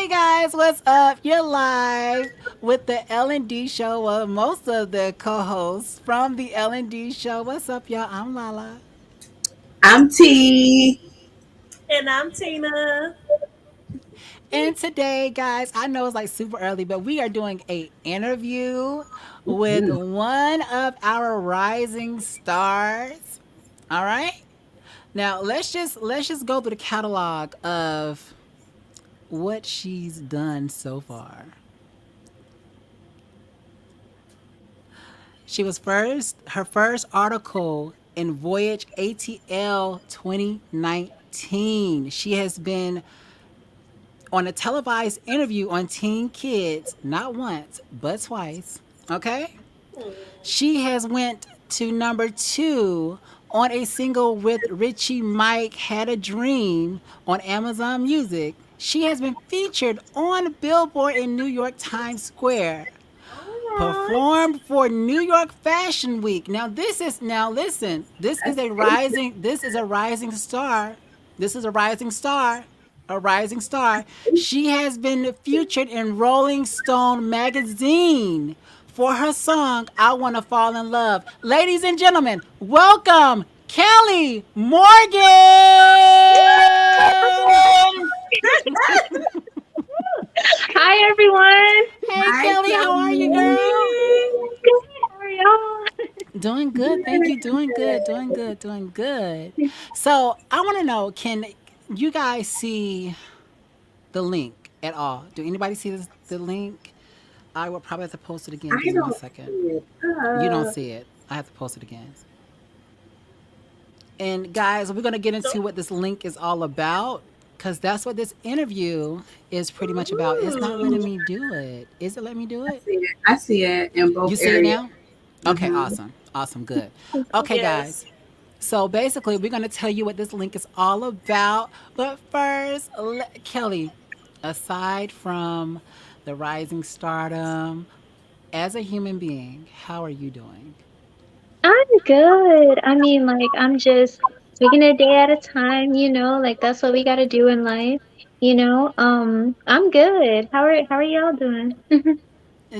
Hey guys, what's up? You're live with the L&D show. Well, most of the co-hosts from the L&D show. What's up, y'all? I'm Lala. I'm T. And I'm Tina. And today, guys, I know it's like super early, but we are doing a interview with Mhm. one of our rising stars. All right? Now, let's just go through the catalog of what she's done so far. She was her first article in Voyage ATL 2019. She has been on a televised interview on Teen Kids, not once, but twice. Okay? She has went to number 2 on a single with Richie Mike Had a Dream on Amazon Music. She has been featured on Billboard in New York Times Square, All right. performed for New York Fashion Week. Now listen, That's this is a rising star. This is a rising star. A rising star. She has been featured in Rolling Stone magazine for her song I Wanna Fall in Love. Ladies and gentlemen, welcome Kelly Morgan. Hi everyone. Hey Hi, Kelly, how are you, girl? Kelly. Good. How are y'all? Doing good, thank you. Doing good, doing good, doing good. So I want to know, can you guys see the link at all? Do anybody see the link? I will probably have to post it again. I Give me one don't second. see it. You don't see it. I have to post it again. And guys, we're gonna get into what this link is all about, because that's what this interview is pretty much about. It's not letting me do it. Is it letting me do I it? see it. I see it in both You see it areas. now? Okay, Hmm. awesome. Awesome, good. Okay, Yes. guys. So basically, we're going to tell you what this link is all about. But first, Kelly, aside from the rising stardom, as a human being, how are you doing? I'm good. I mean, I'm just taking a day at a time, like that's what we gotta do in life. I'm good. How are y'all doing?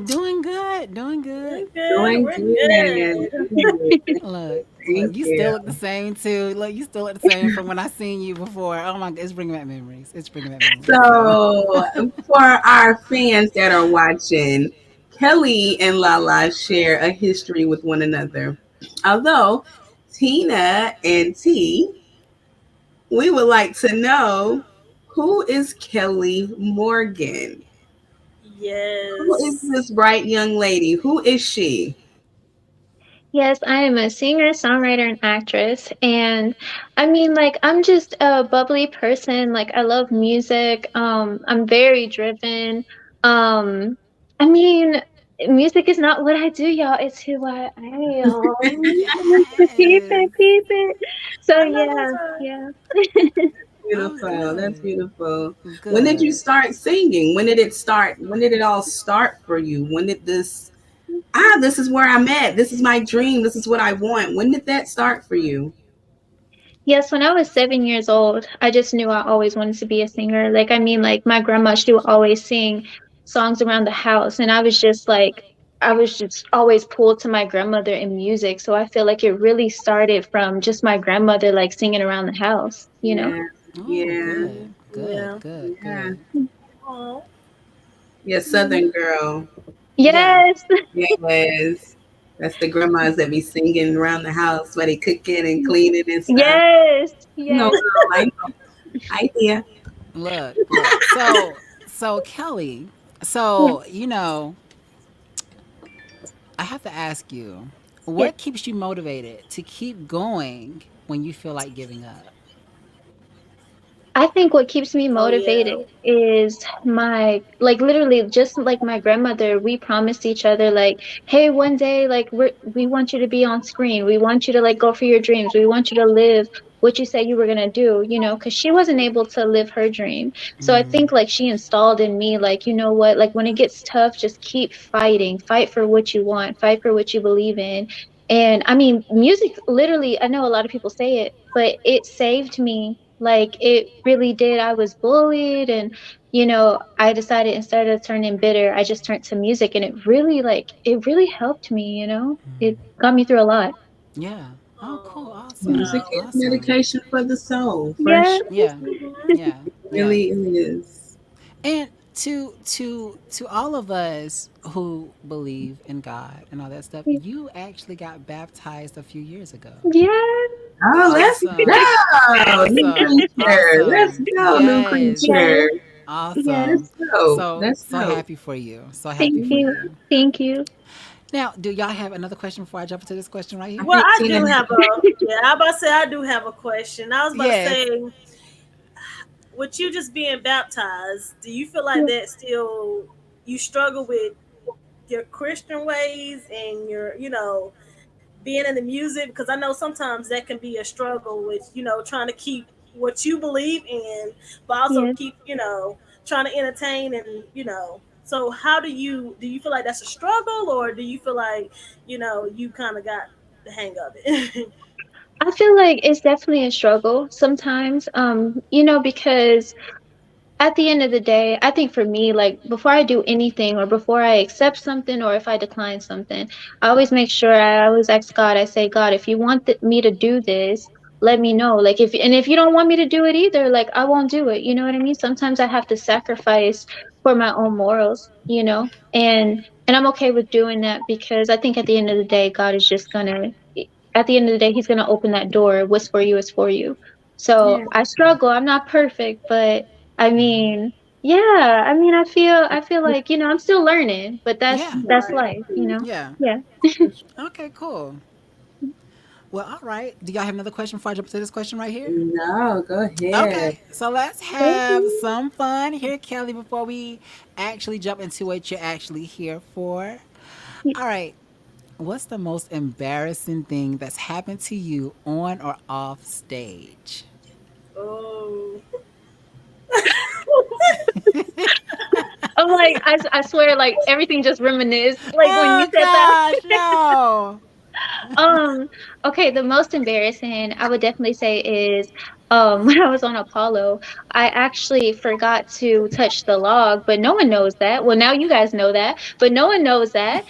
Doing good, doing good. We're good. Doing We're good. good. Good. Look, Thank you you. still look the same too. Look, you still look the same from when I seen you before. Oh my, it's bringing back memories. It's bringing back memories. So, So, for our fans that are watching, Kelly and Lala share a history with one another. Although Tina and T, we would like to know, who is Kelly Morgan? Who is Yes. this bright young lady? Who is she? Yes, I am a singer, songwriter, and actress. And I mean, I'm just a bubbly person. Like, I love music. I'm very driven. Um, I mean, music is not what I do, y'all. It's who I am. Keep yes. it, keep it. So, I know yeah, that's right. yeah. Oh, Beautiful. That's good. beautiful. When did you Good. start singing? When did it start? When did it all start for you? When did this is where I'm at. This is my dream. This is what I want. When did that start for you? Yes, when I was 7 years old, I just knew I always wanted to be a singer. My grandma, she would always sing songs around the house, and I was just always pulled to my grandmother in music. So I feel like it really started from just my grandmother, like singing around the house. Yeah. Oh, Yeah. good. Good, Yeah. good, Yeah. good. Oh. Yeah, Southern girl. Yeah. Yes, Yes. That's the grandmas that be singing around the house while they cooking and cleaning and stuff. yes, No, yes. girl, I know. Idea. Look. So Kelly, Yeah, I have to ask you, yeah. what keeps you motivated to keep going when you feel like giving up? I think what keeps me Oh motivated yeah. is literally just like my grandmother, we promised each other like, hey, one day we want you to be on screen. We want you to like go for your dreams. We want you to live what you said you were gonna do, because she wasn't able to live her dream. So I think like she installed in me like, you know what, like when it gets tough, just keep fighting. Fight for what you want, fight for what you believe in. And I mean, music literally, I know a lot of people say it, but it saved me Like it really did. I was bullied, and I decided instead of turning bitter, I just turned to music, and it really helped me. It got me through a lot. Yeah. Oh, cool. Oh, Awesome. Music wow. is Awesome. medication for the soul, for Yeah. sure. Yeah. Mhm. Yeah. It Yeah. really is. And to all of us who believe in God and all that stuff, you actually got baptized a few years ago. Yeah. Oh, let's Awesome. go, new Awesome. creature. Let's Awesome. go, new Yes. creature. Yes. Yes. Awesome. That's dope. So That's so dope. happy for you. So Thank happy for you. you. Thank you. Now, do y'all have another question before I jump into this question right I here? Well, think I Tina. do have yeah, I about to say I do have a question. I was about to Yes. say, with you just being baptized, do you feel like that still you struggle with your Christian ways and your, being in the music? Because I know sometimes that can be a struggle with, trying to keep what you believe in, but also Yes. keep, trying to entertain and. So how do you feel like that's a struggle, or do you feel like, you kind of got the hang of it? I feel like it's definitely a struggle sometimes, because at the end of the day, I think for me, like before I do anything or before I accept something or if I decline something, I always make sure I always ask God, I say, God, if you want me to do this, let me know. Like if you don't want me to do it either, like I won't do it. You know what I mean? Sometimes I have to sacrifice for my own morals, and I'm okay with doing that because I think at the end of the day, God is just gonna at the end of the day, he's gonna open that door. What's for you is for you. So Yeah. I struggle. I'm not perfect, but I mean, yeah, I mean, I feel like, I'm still learning, but that's Yeah. that's Right. life, you know. Yeah. Yeah. Okay, cool. Well, all right. Do y'all have another question before I jump into this question right here? No, go ahead. Okay, so let's have some fun here, Kelly, before we actually jump into what you're actually here for. All right. What's the most embarrassing thing that's happened to you on or off stage? Oh. I'm like, I swear, like everything just reminisced, like when you Oh, said that. gosh, no. Um, okay, the most embarrassing I would definitely say is when I was on Apollo, I actually forgot to touch the log, but no one knows that. Well, now you guys know that, but no one knows that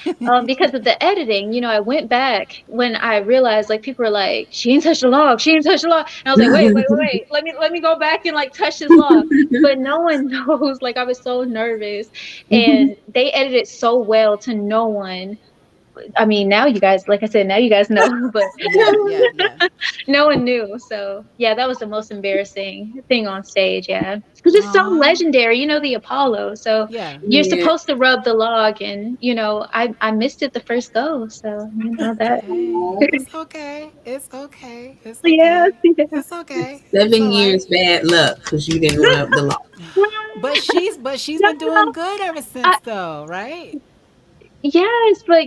because of the editing. I went back when I realized like people were like, she didn't touch the log, she didn't touch the log. And I was like, wait, wait, wait, wait. Let me go back and like touch this log. But no one knows. Like I was so nervous. And they edited so well to no one. I mean, now you guys, like I said, now you guys know, but Yeah, yeah, yeah. no one knew. So yeah, that was the most embarrassing thing on stage. Yeah, because it's so Aw. legendary. The Apollo. So Yeah. you're Yeah. supposed to rub the log, and I missed it the first go. So that. Hey, it's okay. It's okay. It's Yeah. okay. It's okay. It's all 7 years right. bad luck because you didn't rub the law. But she's No, been doing good ever since though, right? yes, but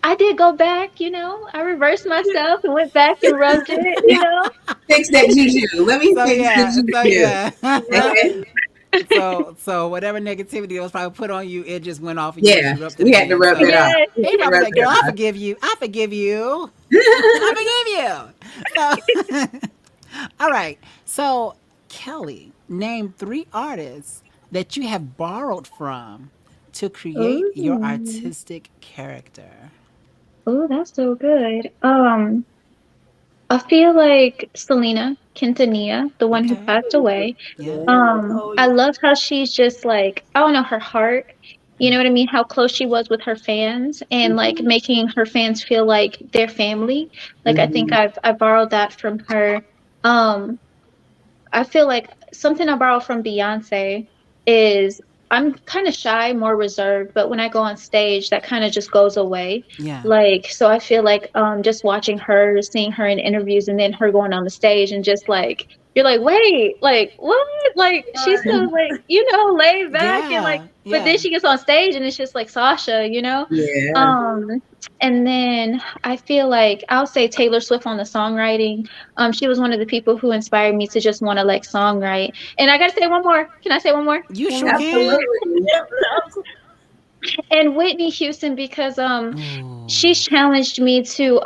I did go back. I reversed myself and went back and rubbed it. Fix that juju. Let me So fix the yeah, so juju. yeah. Okay. Right. So whatever negativity that was probably put on you, it just went off of you once Yeah, you rubbed it we had to again. rub that So off. Yes. We he had to probably rub said, "Girl, I that forgive you. I forgive you. off. I forgive you." So all right. So Kelly, name 3 artists that you have borrowed from to create your Ooh. artistic character. Oh, that's so good. I feel like Selena Quintanilla, the one who Okay. passed away. Yeah. Oh I yeah. love how she's just like, I don't know, her heart. You know what I mean? How close she was with her fans and like making her fans feel like their family. Like I think Mhm. I borrowed that from her. Um, I feel like something I borrow from Beyonce is I'm kind of shy, more reserved, but when I go on stage, that kind of just goes away. Yeah. Like, so I feel like just watching her, seeing her in interviews, and then her going on the stage, and just like you're like, wait, like what? Like she's so Right. like laid back and like, Yeah. but then Yeah. she gets on stage and it's just like Sasha. Yeah. Um, and then I feel like I'll say Taylor Swift on the songwriting. She was one of the people who inspired me to just want to like songwrite. And I gotta say one more. Can I say one more? You One sure more. can. Absolutely. Yep. And Whitney Houston because she's Ooh. challenged me to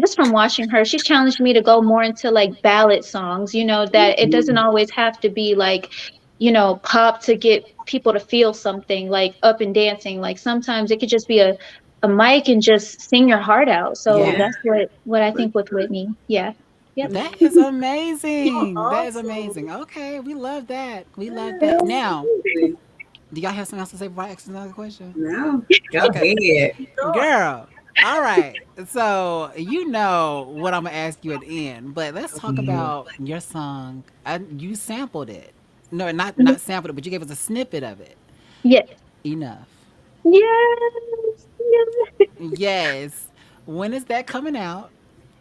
just from watching her, she's challenged me to go more into like ballad songs, you know, that it doesn't always have to be like, you know, pop to get people to feel something like up and dancing. Like sometimes it could just be a mic and just sing your heart out. So Yeah. Yeah, that's what I for think with sure. Whitney. Yeah. Yep. That Mm. is Oh, amazing. That is awesome. amazing. Okay, we love that. We love Yeah, that. that's Now, amazing. do y'all have something else to say before I ask another question? No, go Okay. ahead. Keep going. Girl. All right. So, you know what I'm going to ask you at the end, but let's talk Mhm. about your song. You sampled it. No, not sampled it, but you gave us a snippet of it. Yes. Enough. Yes. Yes. Yes. When is that coming out?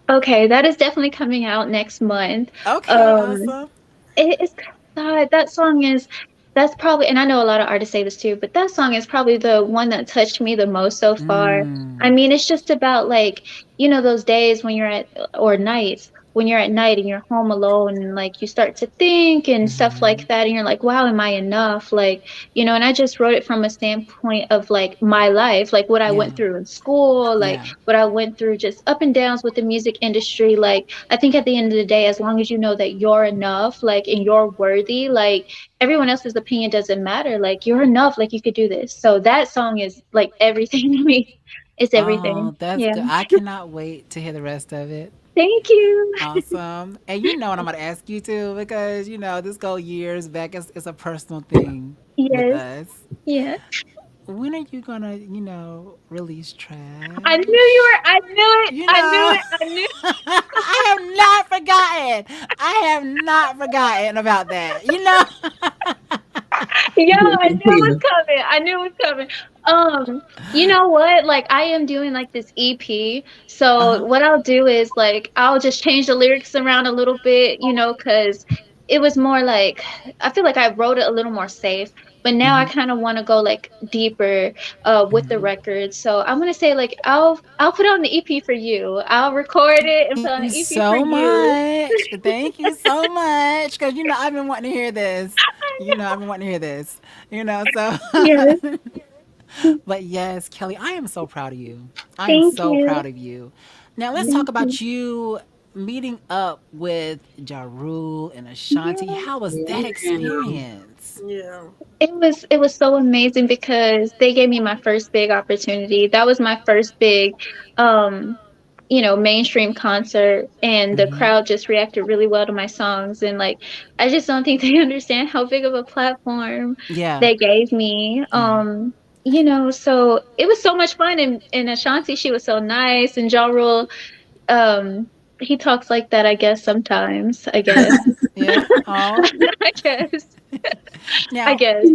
Okay, that is definitely coming out next month. Okay, Um, awesome. it's God, that song is that's probably, and I know a lot of artists say this too, but that song is probably the one that touched me the most so far. I Mm. mean, it's just about like, you know, those days when you're at or nights when you're at night and you're home alone and like you start to think and stuff like Mhm. that and you're like, wow, am I enough? Like, you know, and I just wrote it from a standpoint of like my life, like what I Yeah. went through in school, like Yeah. what I went through just up and downs with the music industry. Like I think at the end of the day, as long as you know that you're enough, like and you're worthy, like everyone else's opinion doesn't matter. Like you're enough, like you could do this. So that song is like everything to me. It's everything. Oh, that's Yeah. good. I cannot wait to hear the rest of it. Thank you. Awesome. And you know what I'm going to ask you too, because, this go years back. It's a personal thing with Yes. us. Yeah. When are you going to, release I knew you trash? were I knew it. You I knew know, it. I knew I have not forgotten. I have not forgotten about that. You know? Yeah, I knew it was Yeah. coming. I knew it was coming. You know what? Like I am doing like this EP. Uh So huh. what I'll do is like I'll just change the lyrics around a little bit, you know, cuz it was more like I feel like I wrote it a little more safe, but now I Hmm. kind of want to go like deeper with the Hmm. record. So I'm going to say like I'll put on the EP for you. I'll record it and put Thank on you the EP for so you. much. Thank you so much. Because, I've been wanting to hear this. I've been wanting to hear this. So. Yes. But yes, Kelly, I am so proud of you. I am Thank so you. proud of you. Now let's talk Thank you. about you meeting up with Ja Rule and Ashanti. Yes. How was that Yeah. experience? Yeah. It was so amazing because they gave me my first big opportunity. That was my first big um you know, mainstream concert and the Hmm. crowd just reacted really well to my songs and like I just don't think they understand how big of a platform Yeah. they gave me. Yeah. You know, so it was so much fun and Ashanti, she was so nice and Ja Rule, um he talks like that, I guess sometimes. I guess. Yeah. Oh. I guess. I Now, guess.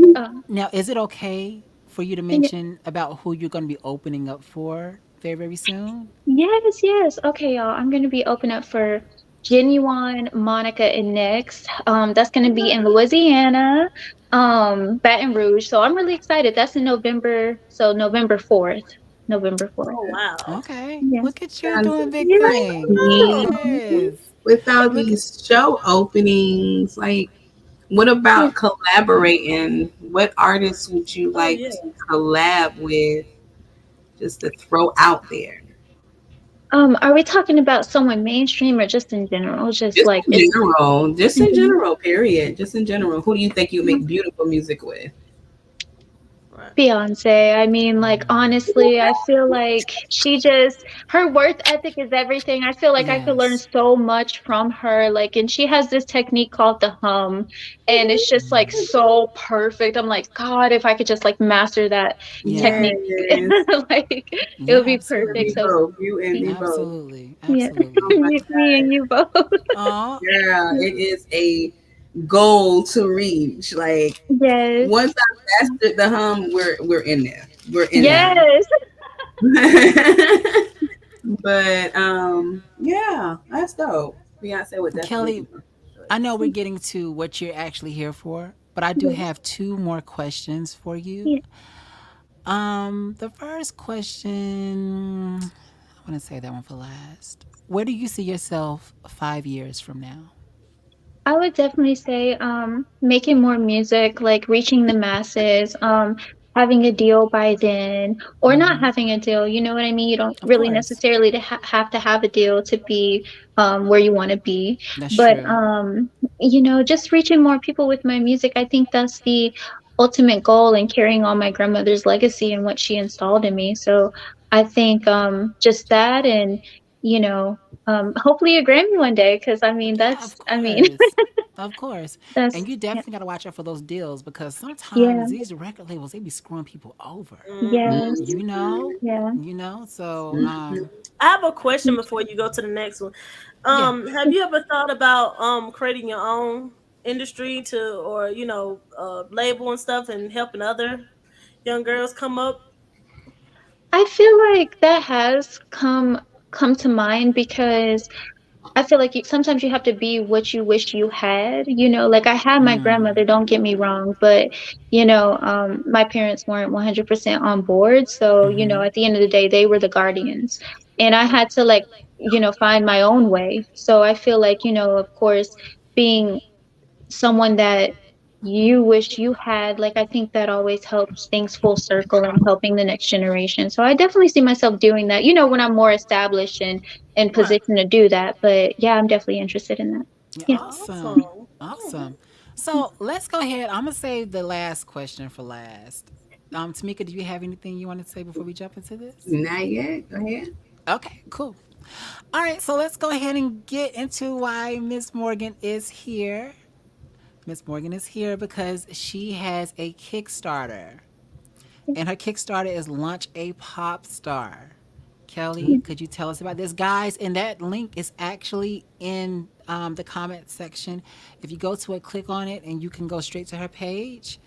is it okay for you to mention about who you're going to be opening up for very, very soon? Yes, yes. Okay, y'all. I'm gonna be open up for Genuine, Monica, and Next. That's gonna be in Louisiana, Baton Rouge. So I'm really excited. That's in November. So November 4th. November 4th. Oh, wow. Okay. Yeah. Look at you Sounds doing big Yeah. things. neat. Yes. With all Look. these show openings, like, what Yeah. about collaborating? What artists would you Oh, like yeah. to collab with just to throw out there? Are we talking about someone mainstream or just in general? Just Just like in it's general. Just in Mhm. general, period. Just in general. Who do you think you make beautiful music with? Right. Beyonce. I mean, like, honestly, I feel like her worth ethic is everything. I feel like I could learn Yes. so much from her. Like, and she has this technique called the hum, and it's just like so perfect. I'm like, God, if I could just like master that Yeah. technique, Yes. like, it Yeah, would be You and perfect. me absolutely. So, both. You and me both. Absolutely. yeah, Absolutely. Oh my me and you both. Oh, girl, it is a goal to reach. Like, Yes, once I mastered the hum, we're in there. We're in yeah. yes. there. But yeah, that's dope. Beyonce would definitely Kelly, be my I know choice. we're getting to what you're actually here for, but I do Yes, have two more questions for you. yeah. The first question, I want to say that one for last. Where do you see yourself 5 years from now? I would definitely say making more music, like reaching the masses. having a deal by then or not Mm-hmm. having a deal. You know what I mean? You don't Of really course. necessarily have to have a deal to be where you want to be. That's But true. just reaching more people with my music, I think that's the ultimate goal and carrying on my grandmother's legacy and what she installed in me. So I think just that and you know hopefully a Grammy one day because I mean Yeah, that's of I mean course. Of course. that's And you yeah, definitely got to watch out for those deals because yeah, sometimes these record labels, they be screwing people over. yes, You know? yeah. You know? So, I have a question before you go to the next one. yeah. Have you ever thought about creating your own industry to or label and stuff and helping other young girls come up? I feel like that has come to mind because I feel like sometimes you have to be what you wish you had. Like I had my grandmother, don't get me wrong, but my parents weren't 100% on board. So, Mm-hmm. at the end of the day, they were the guardians. And I had to like, find my own way. So I feel like, of course, being someone that you wish you had, like I think that always helps things full circle and helping the next generation. So I definitely see myself doing that, when I'm more established and in Right. position to do that. But yeah, I'm definitely interested in that. Yeah, Yeah. awesome. Awesome. Awesome. So let's go ahead. I'm going to save the last question for last. Tamika, do you have anything you want to say before we jump into this? Not yet. Go ahead. Okay, cool. All right, so let's go ahead and get into why Miss Morgan is here. Miss Morgan is here because she has a Kickstarter, and her Kickstarter is Launch a Pop Star. Kelly, could you tell us about this? Guys, and that link is actually in the comment section. If you go to it, click on it, and you can go straight to her page.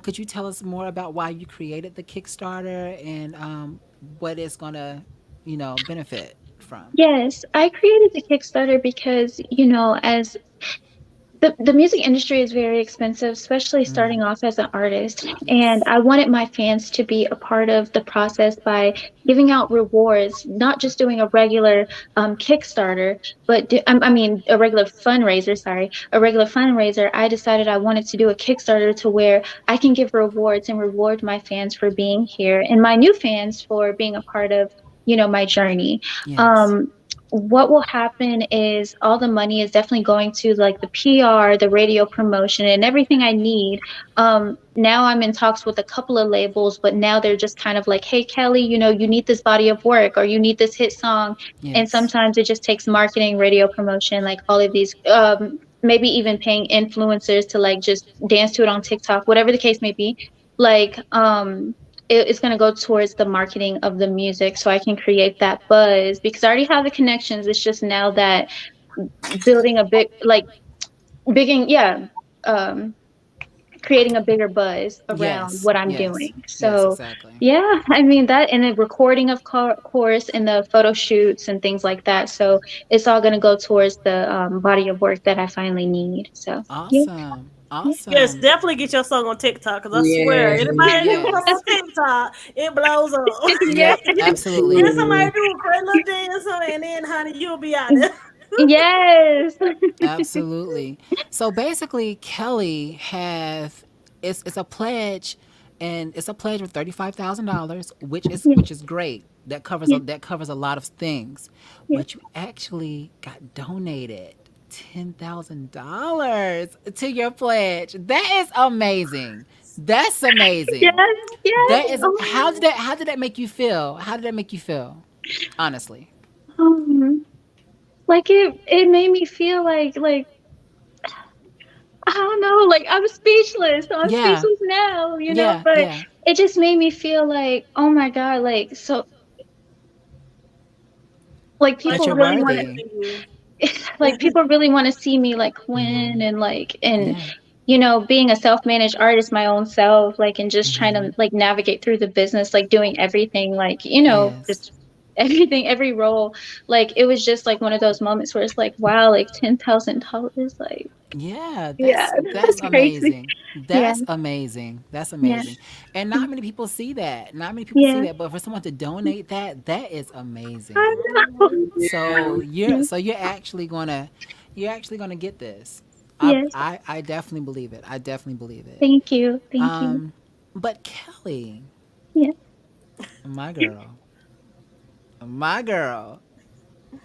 Could you tell us more about why you created the Kickstarter and what it's going to, benefit from? Yes, I created the Kickstarter because, as the music industry is very expensive, especially starting off as an artist. And Yes. I wanted my fans to be a part of the process by giving out rewards, not just doing a regular Kickstarter, but I mean, a regular fundraiser, sorry, a regular fundraiser. I decided I wanted to do a Kickstarter to where I can give rewards and reward my fans for being here and my new fans for being a part of, my journey. Yes. Um, what will happen is all the money is definitely going to like the PR, the radio promotion, and everything I need. Now I'm in talks with a couple of labels, but now they're just kind of like, hey, Kelly, you need this body of work or you need this hit song. And Yes. sometimes it just takes marketing, radio promotion, like all of these, maybe even paying influencers to like just dance to it on TikTok, whatever the case may be. Like, it's going to go towards the marketing of the music so I can create that buzz because I already have the connections. It's just now that building a big, like, bigging, yeah, um, creating a bigger buzz around Yes. what I'm Yes. doing. Yes, So, exactly. yeah, I mean, that and the recording of course and the photo shoots and things like that. So, it's all going to go towards the body of work that I finally need. So, yeah. Awesome. Yeah. Yes, Awesome. definitely get your song on TikTok because I swear, Yeah. anybody do one Yes. on TikTok, it blows up. Yeah. Yep, absolutely. Get somebody do a great little dance on it, and then, honey, you'll be out there. Yes. Absolutely. So basically, Kelly has it's a pledge, and it's a pledge of $35,000, Yeah. which is great. Yeah. That covers a lot of things, Yeah. but you actually got donated $10,000 to your pledge. That is amazing. That's Yes. amazing. Yes. That is Oh. how did that make you feel? How did that make you feel? Honestly. Um, like it made me feel like I don't know, like I'm speechless. So I'm Yeah. speechless now, Yeah. but Yeah. it just made me feel like, oh my God, like so like Like That people you're somebody really want worthy. noticing to you. like people really want to see me like win Mhm. and like and Yeah. being a self-managed artist my own self like and just trying to Mhm. like navigate through the business like doing everything like Yes. just everything every role like it was just like one of those moments where it's like wow like $10,000 like Yeah, yeah that's that's crazy amazing. yeah That's amazing. That's yeah amazing. And not many people see that. Not many people see yeah that, but for someone to donate that, that is I amazing. know Yeah. yeah You're actually gonna get this. yes I definitely believe it. I definitely believe it. thank you thank you But Kelly, Yeah. my girl, my girl,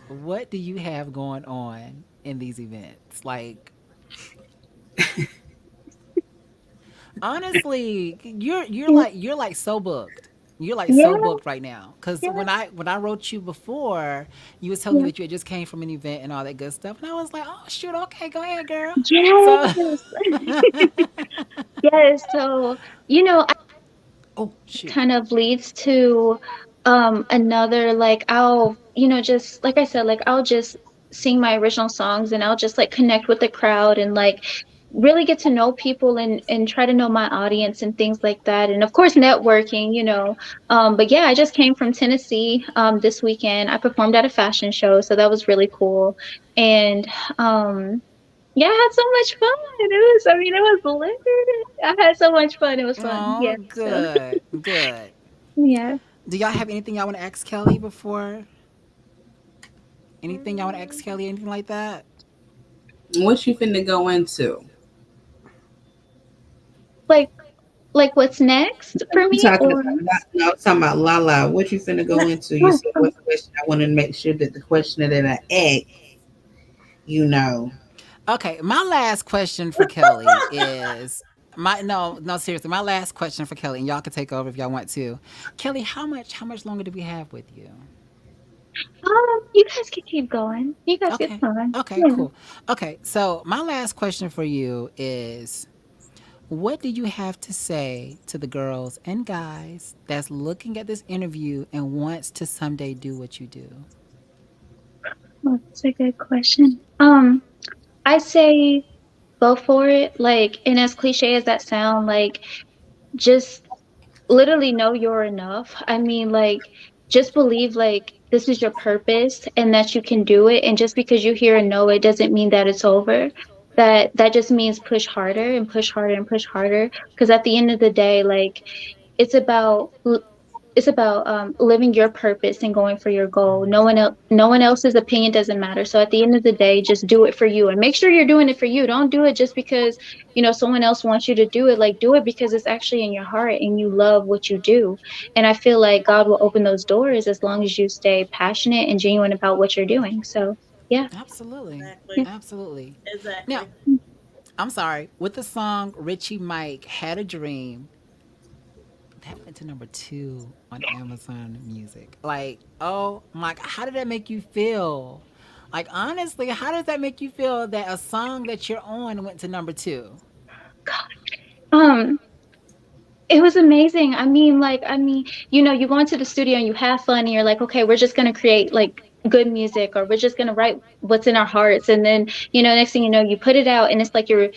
what do you have going on in these events? Like, honestly, Yeah. you're like so booked. You're like Yeah. so booked right now. Cause Yeah. when I wrote you before, you was telling me Yeah. that you had just came from an event and all that good stuff, and I was like, oh shoot, okay, go ahead, girl. So, Yes. Yes. So, you know, oh shoot, kind of leads to another, like, I'll, just like I said, like I'll just sing my original songs, and I'll just like connect with the crowd, and like really get to know people, and try to know my audience and things like that, and of course networking, but yeah, I just came from Tennessee this weekend. I performed at a fashion show, so that was really cool. And um yeah, I had so much fun. It was lit. I had so much fun. It was fun. Yeah. oh So good, good. yeah. Do y'all have anything y'all want to ask Kelly before? Anything y'all want to ask Mm, Kelly? Anything like that? What you finna go into? Like what's next for I'm me, talking or about no, I'm talking about Lala. What you finna go into? You oh, said oh, what question? I want to make sure that the question that I ask, you know. Okay, my last question for Kelly is my no seriously. My last question for Kelly, and y'all can take over if y'all want to. Kelly, how much longer do we have with you? you guys can keep going. You guys get Okay, fun. okay, Yeah. cool. Okay, so my last question for you is, what do you have to say to the girls and guys that's looking at this interview and wants to someday do what you do? Oh, that's a good question. I say go for it. Like, and as cliche as that sound, like just literally know you're enough. I mean, like, just believe like this is your purpose and that you can do it. And just because you hear a no, it doesn't mean that it's over. That just means push harder and push harder and push harder. Because at the end of the day, like it's about living your purpose and going for your goal. No one else's opinion doesn't matter. So at the end of the day, just do it for you, and make sure you're doing it for you. Don't do it just because someone else wants you to do it. Like, do it because it's actually in your heart and you love what you do. And I feel like God will open those doors as long as you stay passionate and genuine about what you're doing. So yeah. Absolutely, Yeah. exactly. absolutely. Now, Exactly. I'm sorry. With the song Richie Mike Had a Dream, that went to number 2 on Amazon Music. Like, oh my, how did that make you feel? Like, honestly, how does that make you feel that a song that you're on went to number 2? um It was amazing. You go into the studio and you have fun and you're like, okay, we're just gonna create like good music, or we're just gonna write what's in our hearts. And then, next thing you know, you put it out and it's like you're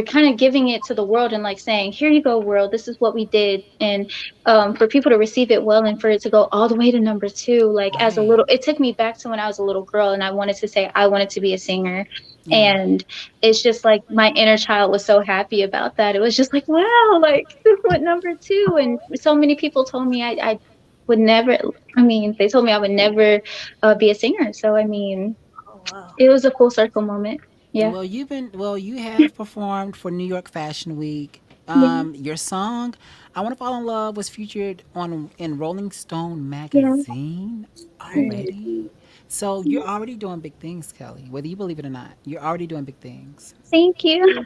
kind of giving it to the world and like saying, here you go, world, this is what we did. And for people to receive it well and for it to go all the way to number two, like as a Right. little, it took me back to when I was a little girl and I wanted to say I wanted to be a singer. Yeah. And it's just like my inner child was so happy about that. It was just like, wow, like this went number two. And so many people told me I would never, they told me I would never be a singer. So, Oh wow. it was a full circle moment. Yeah. Well, you have performed for New York Fashion Week. Yeah. Your song "I Want to Fall in Love" was featured on in Rolling Stone Yeah. magazine Right. already. So you're already doing big things, Kelly. Whether you believe it or not, you're already doing big things. Thank you.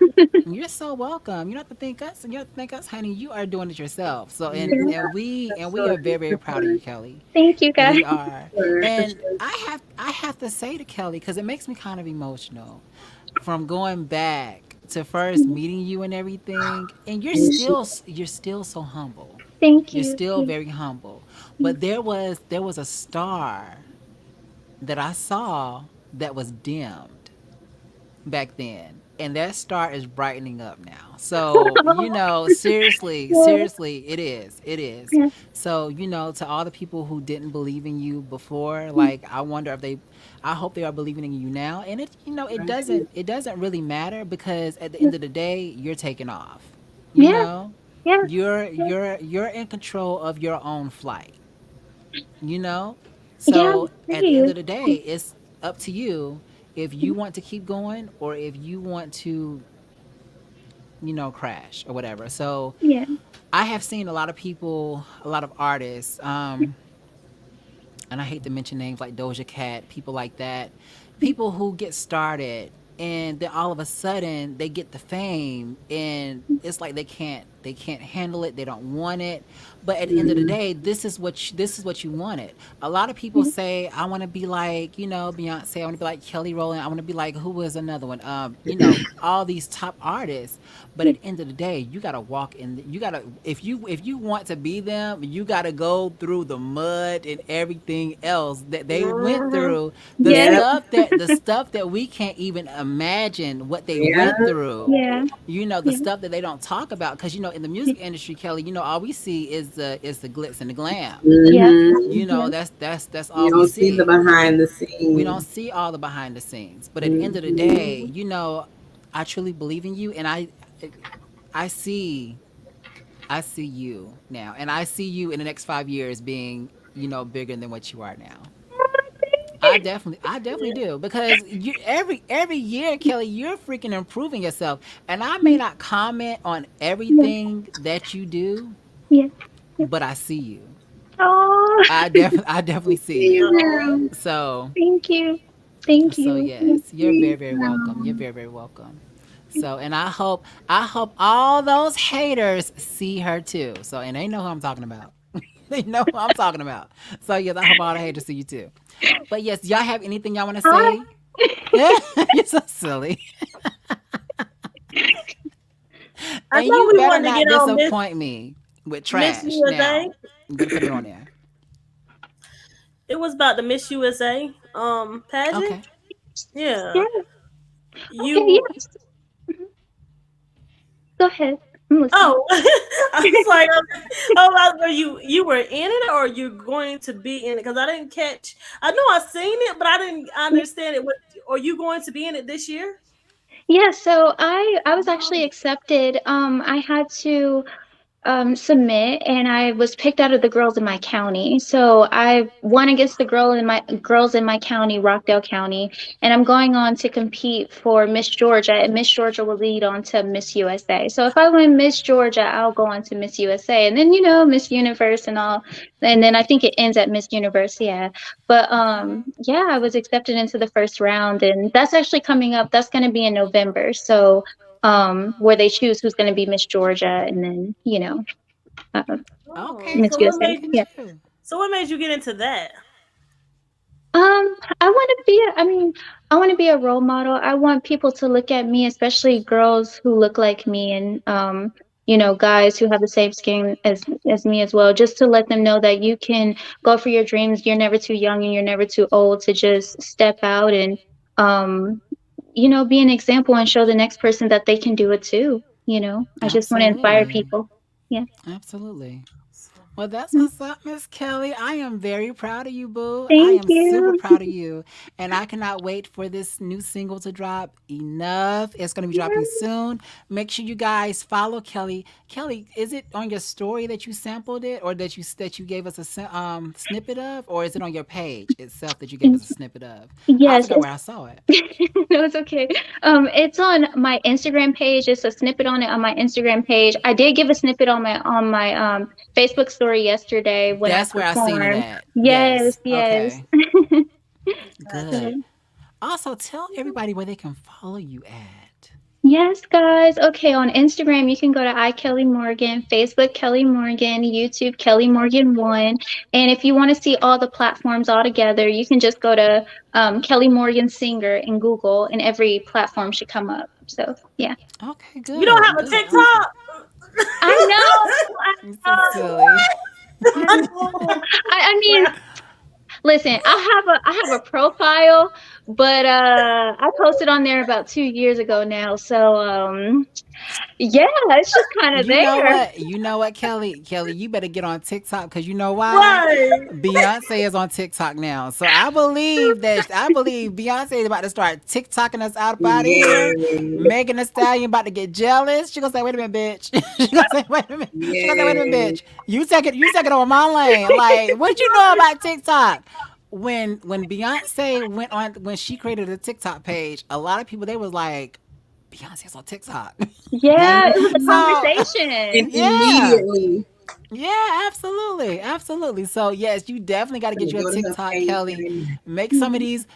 You're so welcome. You don't have to thank us, and you don't have to thank us, honey. You are doing it yourself. So, Yeah, and that's we so are very very proud of important. you, Kelly. Thank you, guys. We are. For And sure. I have to say to Kelly, because it makes me kind of emotional, from going back to first meeting you and everything, and And she, you're still so humble. Thank You're you. still Yeah. very humble. But there was a star that I saw that was dimmed back then. And that star is brightening up now. So, seriously, it is. It is. Yeah. So, to all the people who didn't believe in you before, like, I wonder if I hope they are believing in you now. And it doesn't really matter, because at the Yeah. end of the day, you're taking off. You Yeah. know, Yeah. you're in control of your own flight, you know? Yeah. So I at hear the end of you. the day, it's up to you if you want to keep going, or if you want to, crash or whatever. So Yeah. I have seen a lot of people, a lot of artists, and I hate to mention names like Doja Cat, people like that, people who get started and then all of a sudden they get the fame and it's like they can't handle it, they don't want it. But at the end of the Mhm. day, this is what you wanted. A lot of people say, I want to be like, Beyonce, I want to be like Kelly Rowland, I want to be like, who was another one, all these top artists. But at the end of the day, you got to walk in, you got to, if you want to be them, you got to go through the mud and everything else that they went Mhm. through, Yes. the stuff that we can't even imagine what they Yeah. went through. Yeah. The Yeah. stuff that they don't talk about, because in the music industry, Kelly, all we see is the glitz and the glam. Yeah. Mhm. Yeah. That's You all we don't see the see. behind the We don't scenes. see all the behind the scenes. But at the end of the day, Mhm. I truly believe in you, and I see I see you now, and I see you in the next 5 years being bigger than what you are now. I definitely do, because every year, Kelly, you're freaking improving yourself, and I may not comment on Yeah. everything that you do, Yeah. Yeah. but I see you. Oh, I definitely see See you. you Oh. now. So thank you. Thank so you. yes, you're very very welcome. You're Now. very very welcome. So, and I hope all those haters see her too. So, and they know who I'm talking about. They know who I'm talking about. So yes, I hope all the haters see you too. But yes, y'all have anything y'all want to Hi. say? Yeah, you're so silly. I And thought you we better wanted to not get on disappoint me with Miss trash USA. now. You better put it on there. It was about the Miss USA pageant. Okay. Yeah. Yeah. Okay. You Yes. Mhm. Go ahead. I'm listening. Oh, I was like, okay. Oh, were you were in it or you going to be in it? Because I didn't catch. I know I seen it, but I didn't Yeah. understand it. What are you going to be in it this year? Yeah. So I was actually accepted. I had to submit, and I was picked out of the girls in my county. So I won against the girls in my county, Rockdale County, and I'm going on to compete for Miss Georgia, and Miss Georgia will lead on to Miss USA. So if I win Miss Georgia, I'll go on to Miss USA, and then Miss Universe and all, and then I think it ends at Miss Universe. Yeah, but Okay. yeah, I was accepted into the first round, and that's actually coming up. That's going to be in November. So where they choose who's going to be Miss Georgia, and then uh, Oh, Okay, Miss so what girl. USA. Look made at Yeah. you. so what made you get into that? I want to be. I mean, I want to be a role model. I want people to look at me, especially girls who look like me, and guys who have the same skin as me as well. Just to let them know that you can go for your dreams. You're never too young, and you're never too old to just step out and um, be an example and show the next person that they can do it too. I just want to inspire Absolutely. people. Yeah. Absolutely. Well, that's what's up, Miss Kelly. I am very proud of you, boo. I Thank am super you. proud of you. And I cannot wait for this new single to drop. Enough. It's going to be dropping soon. Make sure you guys follow Kelly. Kelly, is it on your story that you sampled it, or that you gave us a snippet of, or is it on your page itself that you gave us a snippet of? I Yes, forgot where I saw it. no, it's okay. It's on my Instagram page. It's a snippet on it on my Instagram page. I did give a snippet on my Facebook story yesterday when I That's where I seen it performed. at. Yes, Yes. yes. Okay. Gotcha. Good. Also, tell everybody where they can follow you at. Yes, guys. Okay, on Instagram you can go to Kelly Morgan, Facebook Kelly Morgan, YouTube Kelly Morgan One, and if you want to see all the platforms all together, you can just go to Kelly Morgan Singer in Google, and every platform should come up. So yeah, Okay, You don't good, have a good, awesome. TikTok? I know, You're so I know, silly. I know. I mean, listen, I have a profile, but I posted on there about 2 years ago now. So yeah, it's just kind of You know there. what? You know what, Kelly? Kelly, you better get on TikTok, because you know why? Right. Beyonce is on TikTok now. So I believe Beyonce is about to start TikToking us out of here. Yeah. Megan Thee Stallion about to get jealous. She gonna say, "Wait a minute, bitch." She gonna say, "Wait a minute." She gonna say, "Wait a minute, Yeah. bitch. You take it on my lane." Like, what you know about TikTok? When Beyonce went on, when she created a TikTok page, a lot of people, they was like, Beyonce's on TikTok. Yeah, it was a So And conversation. yeah. immediately Yeah, absolutely, absolutely. So yes, you definitely got to get gonna you a go to her TikTok, page Kelly. and Make some of these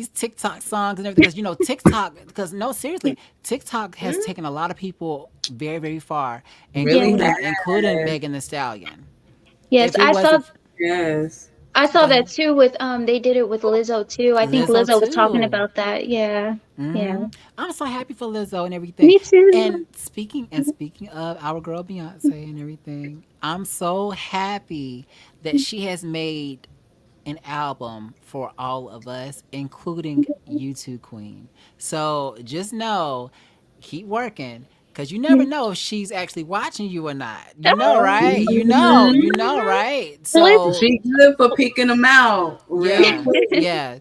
TikTok songs and everything, because TikTok. Because no, seriously, TikTok has Mm-hmm. taken a lot of people very, very far, really Yes, including has. Megan Thee Stallion. yes, If it wasn't, Yes. I go saw ahead, that too with they did it with Lizzo too. I think Lizzo Lizzo was talking too. about that. Yeah. Yeah. I'm so happy for Lizzo and everything. Me too. And speaking of our girl Beyonce and everything, I'm so happy that she has made an album for all of us, including you two, Queen. So just know, keep working. Cause you never know if she's actually watching you or not. You know, right? Mhm. Right? Listen. So She good for picking them out real yeah, quick. yeah.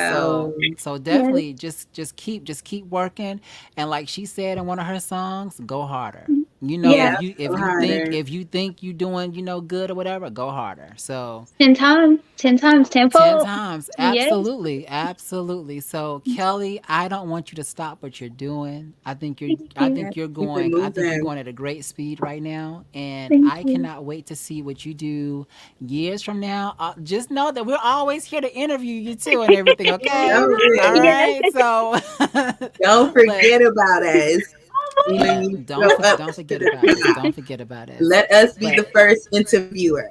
So So Yes. definitely just keep working, and like she said in one of her songs, go harder. Yeah. yeah, go harder. If you think you doing good or whatever, go harder. So 10 times. 10 times. 10 Tenfold. times. Yes. Absolutely. Absolutely. So, Kelly, I don't want you to stop what you're doing. Thank you. Yeah, keep it I think you're moving. going at a great speed right now, and Thank I you. cannot wait to see what you do years from now. Just know that we're always here to interview you too and everything, okay? So All real. Yes. right. So Don't but forget about us when yeah, you go up don't to forget the about us. top. Don't forget about us. Let us be But the first interviewers.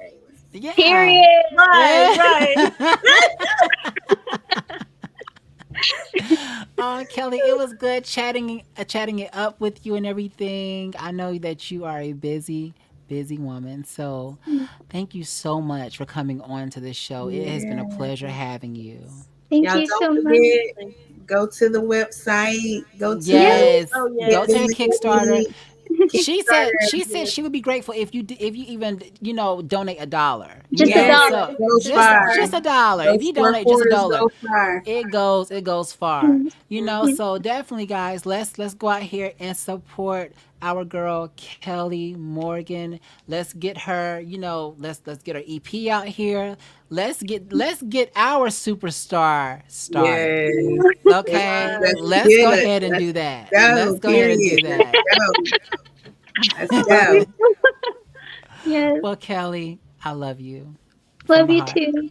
yeah. Period. Right, right. Oh, Kelly, it was good chatting it up with you and everything. I know that you are a busy woman. So, thank you so much for coming on to this show. It has been a Yeah. pleasure having you. Thank Y'all you don't so much. forget, go to the website, go to Yes. the Yes, Oh get go to the her yes, Kickstarter. link, She Kickstarter. said yes. she would be grateful if you even donate $1. Just a Yes, dollar. So go Just a far. dollar. just $1. If Those you square donate just a quarters dollar, go far. it goes far. Yes. Mm-hmm. So definitely, guys, let's go out here and support our girl Kelly Morgan. Let's get her, let's get her EP out here. Let's get our superstar started. Yes. Okay, Right. Let's let's get go it. ahead and Let's do that. go. Let's go ahead and Period. do Let's that. go. Let's go. Yes. Well, Kelly, I love you from Love my you heart. too.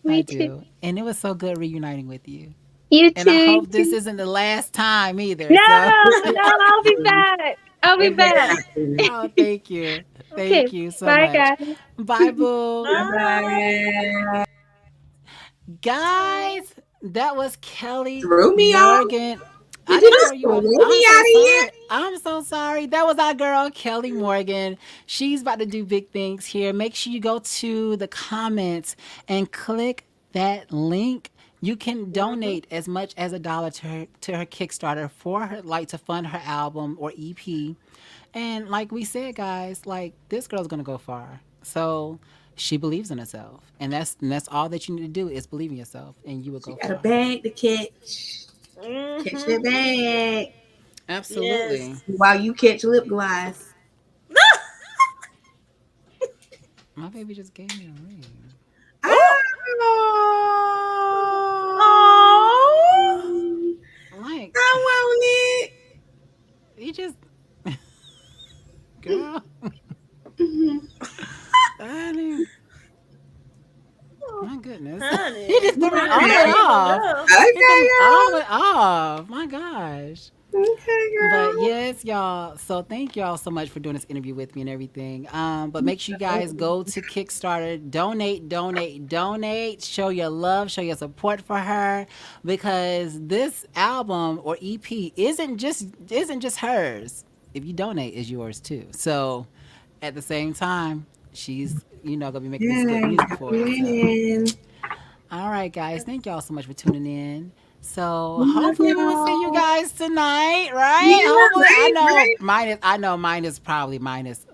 I Me too. do, and it was so good reuniting with you. You And I too. You hope this too. isn't the last time either. No, So, no, I'll be back. I'll be It better back. not be. oh, thank you. Okay. Thank you so Bye, much. guys. Bye, boo. Bye Bye. bye. Guys, that was Kelly Threw me off. Morgan. I Did you didn't throw just you throw off. me I'm out so of here? sorry. I'm so sorry. That was our girl, Kelly Morgan. She's about to do big things here. Make sure you go to the comments and click that link. You can Mm-hmm. donate as much as $1 to her Kickstarter for her, like, to fund her album or EP. And like we said, guys, like, this girl's gonna go far. So she believes in herself, and that's all that you need to do is believe in yourself, and you will She go got a far. bag to catch. Catch Mm-hmm. that bag Absolutely. Yes. while you catch lip gloss. My baby just gave me a ring. Oh. Oh. Oh, Like, I want it. you just, girl, Mhm. I mean, my goodness. Honey, You just threw me all the way that's Okay. even off. enough. You threw Okay, me all the girl. way off. My gosh. Okay, But girl. yes, y'all. So thank y'all so much for doing this interview with me and everything. But make sure you guys go to Kickstarter, donate, show your love, show your support for her, because this album or EP isn't just hers. If you donate, it's yours too. So at the same time, she's gonna be making this good Yes, music for you it. So winning. all right, guys. Thank y'all so much for tuning in. So We love hopefully we will see you y'all. guys tonight, right? Yeah, Hopefully, right, right. I know mine is probably minus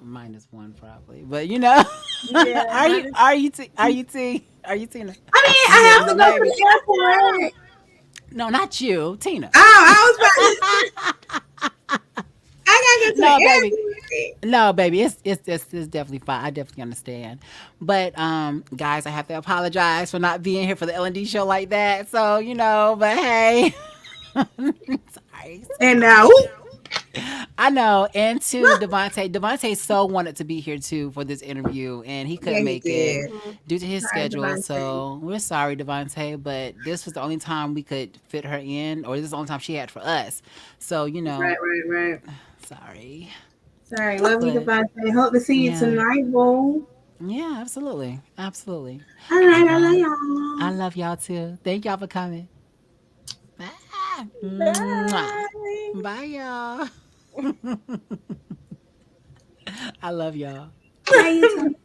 one probably, but Yeah, are you mine is. Tina? I mean, You I know, have to go to maybe. the airport. No, not you, Tina. Oh, I was about to say, I gotta go to No, the baby. airport. No, baby, it's definitely fine. I definitely understand. But guys, I have to apologize for not being here for the L&D show like that. So, but hey. Sorry Twice. And now, I know. And to Devontae. Devontae so wanted to be here too for this interview, and he yeah, couldn't he make it did. Mhm. due to his Sorry, schedule. Devontae. So we're sorry, Devontae, but this was the only time we could fit her in, or this is the only time she had for us. So, Right, right, right. sorry. Sorry, love you, But Devontae. Hope to see you yeah. tonight, boo. Yeah, absolutely. Absolutely. All All right, I love right. I y'all. love y'all too. Thank y'all for coming. Ah, mwah. Bye. Bye, y'all. I love y'all. Bye, you too.